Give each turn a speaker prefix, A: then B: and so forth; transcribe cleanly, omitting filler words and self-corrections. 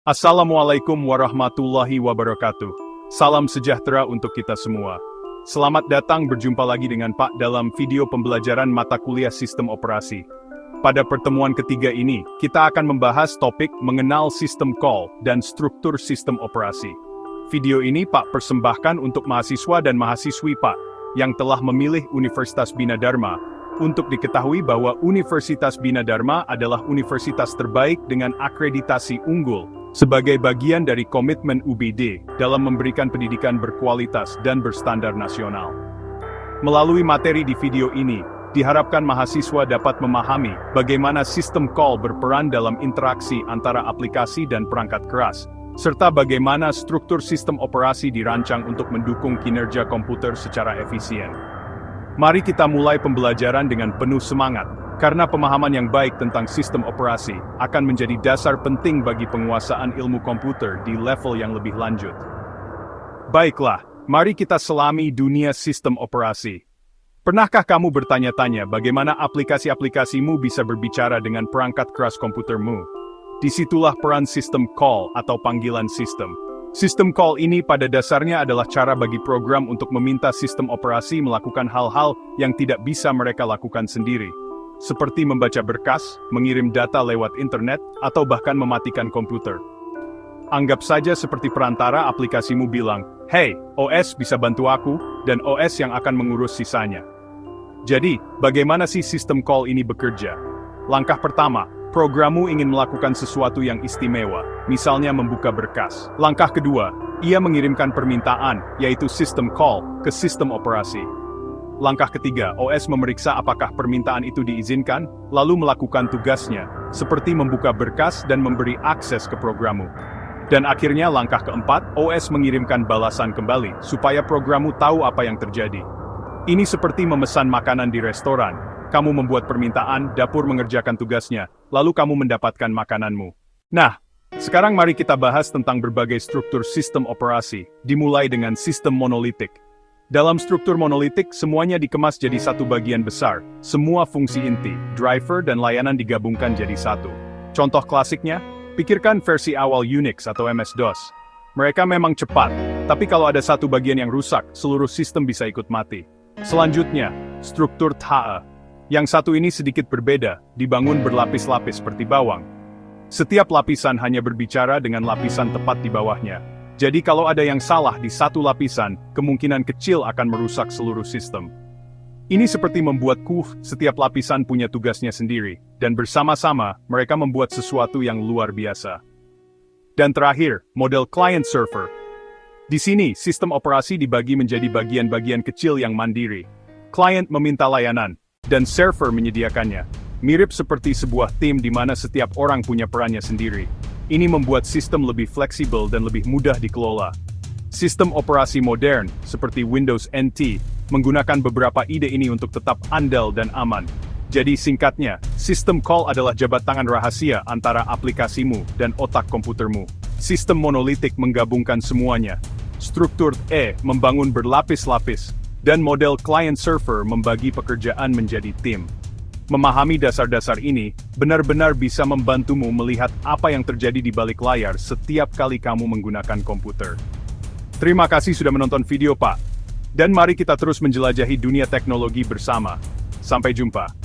A: Assalamualaikum warahmatullahi wabarakatuh. Salam sejahtera untuk kita semua. Selamat datang berjumpa lagi dengan Pak dalam video pembelajaran mata kuliah sistem operasi. Pada pertemuan ketiga ini, kita akan membahas topik mengenal sistem call dan struktur sistem operasi. Video ini Pak persembahkan untuk mahasiswa dan mahasiswi Pak yang telah memilih Universitas Bina Dharma. Untuk diketahui bahwa Universitas Bina Dharma adalah universitas terbaik dengan akreditasi unggul sebagai bagian dari komitmen UBD dalam memberikan pendidikan berkualitas dan berstandar nasional. Melalui materi di video ini, diharapkan mahasiswa dapat memahami bagaimana sistem call berperan dalam interaksi antara aplikasi dan perangkat keras, serta bagaimana struktur sistem operasi dirancang untuk mendukung kinerja komputer secara efisien. Mari kita mulai pembelajaran dengan penuh semangat, karena pemahaman yang baik tentang sistem operasi akan menjadi dasar penting bagi penguasaan ilmu komputer di level yang lebih lanjut. Baiklah, mari kita selami dunia sistem operasi. Pernahkah kamu bertanya-tanya bagaimana aplikasi-aplikasimu bisa berbicara dengan perangkat keras komputermu? Disitulah peran sistem call atau panggilan sistem. Sistem call ini pada dasarnya adalah cara bagi program untuk meminta sistem operasi melakukan hal-hal yang tidak bisa mereka lakukan sendiri, seperti membaca berkas, mengirim data lewat internet, atau bahkan mematikan komputer. Anggap saja seperti perantara aplikasimu bilang, "Hey, OS bisa bantu aku," dan OS yang akan mengurus sisanya. Jadi, bagaimana sih sistem call ini bekerja? Langkah pertama, programmu ingin melakukan sesuatu yang istimewa, misalnya membuka berkas. Langkah kedua, ia mengirimkan permintaan, yaitu sistem call, ke sistem operasi. Langkah ketiga, OS memeriksa apakah permintaan itu diizinkan, lalu melakukan tugasnya, seperti membuka berkas dan memberi akses ke programmu. Dan akhirnya langkah keempat, OS mengirimkan balasan kembali, supaya programmu tahu apa yang terjadi. Ini seperti memesan makanan di restoran. Kamu membuat permintaan, dapur mengerjakan tugasnya, lalu kamu mendapatkan makananmu. Nah, sekarang mari kita bahas tentang berbagai struktur sistem operasi, dimulai dengan sistem monolitik. Dalam struktur monolitik, semuanya dikemas jadi satu bagian besar. Semua fungsi inti, driver dan layanan digabungkan jadi satu. Contoh klasiknya, pikirkan versi awal Unix atau MS-DOS. Mereka memang cepat, tapi kalau ada satu bagian yang rusak, seluruh sistem bisa ikut mati. Selanjutnya, struktur THE. Yang satu ini sedikit berbeda, dibangun berlapis-lapis seperti bawang. Setiap lapisan hanya berbicara dengan lapisan tepat di bawahnya. Jadi kalau ada yang salah di satu lapisan, kemungkinan kecil akan merusak seluruh sistem. Ini seperti membuat setiap lapisan punya tugasnya sendiri, dan bersama-sama, mereka membuat sesuatu yang luar biasa. Dan terakhir, model client-server. Di sini, sistem operasi dibagi menjadi bagian-bagian kecil yang mandiri. Client meminta layanan, dan server menyediakannya. Mirip seperti sebuah tim di mana setiap orang punya perannya sendiri. Ini membuat sistem lebih fleksibel dan lebih mudah dikelola. Sistem operasi modern, seperti Windows NT, menggunakan beberapa ide ini untuk tetap andal dan aman. Jadi singkatnya, sistem call adalah jabat tangan rahasia antara aplikasimu dan otak komputermu. Sistem monolitik menggabungkan semuanya. Struktur membangun berlapis-lapis. Dan model client-server membagi pekerjaan menjadi tim. Memahami dasar-dasar ini, benar-benar bisa membantumu melihat apa yang terjadi di balik layar setiap kali kamu menggunakan komputer. Terima kasih sudah menonton video Pak. Dan mari kita terus menjelajahi dunia teknologi bersama. Sampai jumpa.